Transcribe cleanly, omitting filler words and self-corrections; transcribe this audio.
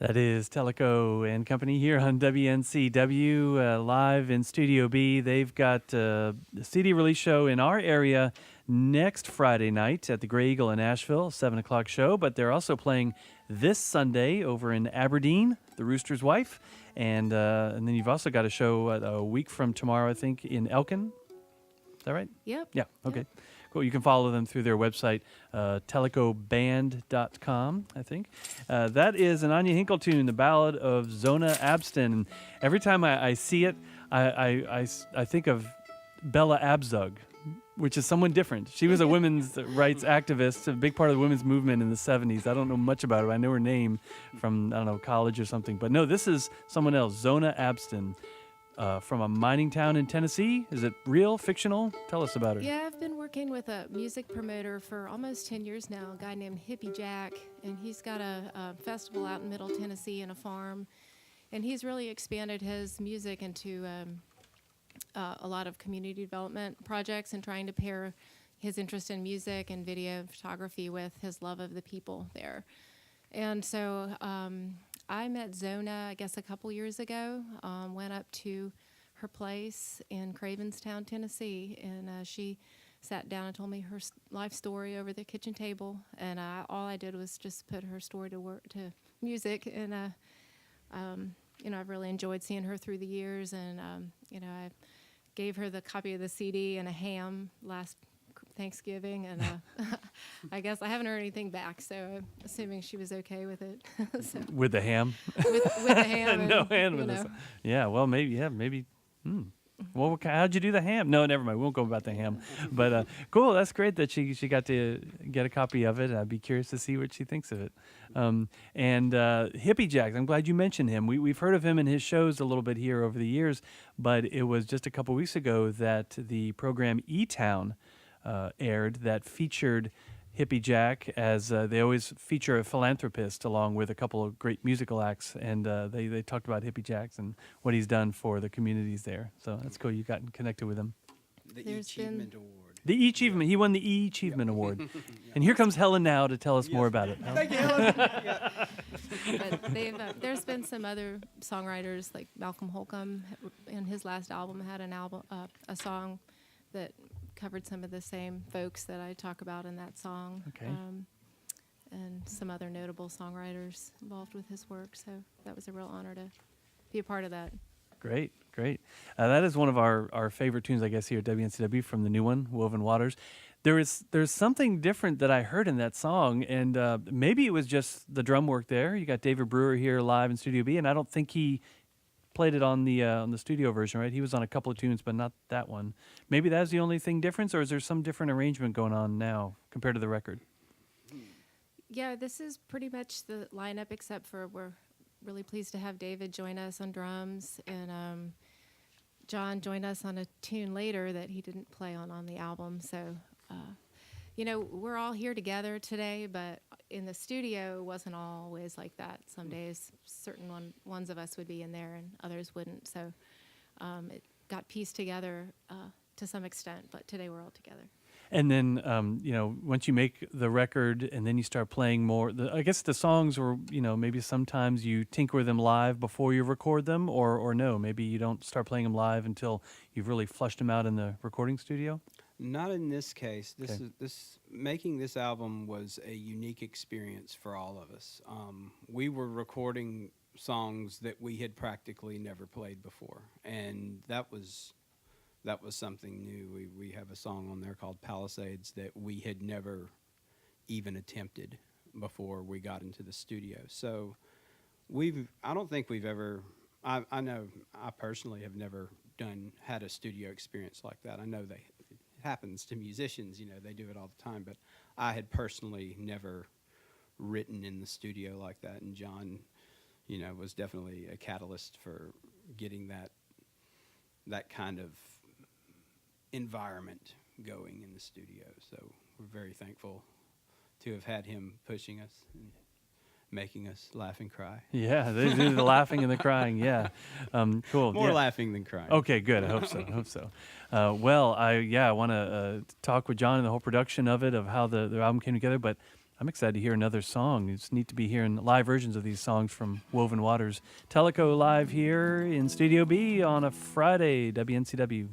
That is Tellico and Company here on WNCW, live in Studio B. They've got a CD release show in our area next Friday night at the Grey Eagle in Asheville, 7 o'clock show. But they're also playing this Sunday over in Aberdeen, the Rooster's Wife. And then you've also got a show a week from tomorrow, I think, in Elkin. Is that right? Yep. Yeah, okay. Yep. Cool. You can follow them through their website, tellicoband.com, I think. That is an Anya Hinkle tune, the Ballad of Zona, Abston. And every time I see it, I think of Bella Abzug, which is someone different. She was a women's rights activist, a big part of the women's movement in the 70s. I don't know much about her. I know her name from, I don't know, college or something. But no, this is someone else, Zona Abston. From a mining town in Tennessee. Is it real, fictional? Tell us about her. Yeah, I've been working with a music promoter for almost 10 years now, a guy named Hippie Jack, and he's got a festival out in Middle Tennessee and a farm, and he's really expanded his music into a lot of community development projects and trying to pair his interest in music and video photography with his love of the people there. And so I met Zona, I guess, a couple years ago, went up to her place in Cravenstown, Tennessee, and she sat down and told me her life story over the kitchen table, and all I did was just put her story to music, and I've really enjoyed seeing her through the years, and I gave her the copy of the CD and a ham last Thanksgiving, and I guess I haven't heard anything back, so I'm assuming she was okay with it. So, with the ham? with the ham. No and, ham with this. Yeah, well, maybe. Well, how'd you do the ham? No, never mind. We won't go about the ham. But cool, that's great that she got to get a copy of it. I'd be curious to see what she thinks of it. And Hippie Jack, I'm glad you mentioned him. We've heard of him in his shows a little bit here over the years, but it was just a couple weeks ago that the program E-Town aired that featured Hippie Jack, as they always feature a philanthropist along with a couple of great musical acts, and they talked about Hippie Jack and what he's done for the communities there. So that's cool. You got connected with him. The E-Achievement Award. The E-Achievement. He won the E-Achievement Award. Yeah. And here comes Helen now to tell us more about it. Thank you, Helen. But there's been some other songwriters, like Malcolm Holcomb, in his last album had a song that covered some of the same folks that I talk about in that song. Okay. And some other notable songwriters involved with his work. So that was a real honor to be a part of that. Great. That is one of our favorite tunes, I guess, here at WNCW from the new one, Woven Waters. There's something different that I heard in that song, and maybe it was just the drum work there. You got David Brewer here live in Studio B, and I don't think he played it on the studio version, right? He was on a couple of tunes, but not that one. Maybe that's the only thing difference, or is there some different arrangement going on now compared to the record? Yeah, this is pretty much the lineup, except for we're really pleased to have David join us on drums, and John joined us on a tune later that he didn't play on the album. So, we're all here together today, but in the studio, it wasn't always like that. Some days, certain ones of us would be in there and others wouldn't. So it got pieced together to some extent, but today we're all together. And then, once you make the record and then you start playing more, I guess the songs were, maybe sometimes you tinker with them live before you record them, or no, maybe you don't start playing them live until you've really flushed them out in the recording studio? Not in this case. Making this album was a unique experience for all of us. We were recording songs that we had practically never played before, and that was something new. We have a song on there called Palisades that we had never even attempted before we got into the studio. So I don't think we've ever, I know I personally have never had a studio experience like that. I know it happens to musicians, they do it all the time, but I had personally never written in the studio like that, and John, was definitely a catalyst for getting that kind of environment going in the studio. So we're very thankful to have had him pushing us and making us laugh and cry. Yeah, they do the laughing and the crying. Yeah, cool. More laughing than crying. Okay, good. I hope so. I want to talk with John and the whole production of it, of how the album came together. But I'm excited to hear another song. It's neat to be hearing live versions of these songs from Woven Waters. Tellico live here in Studio B on a Friday, WNCW.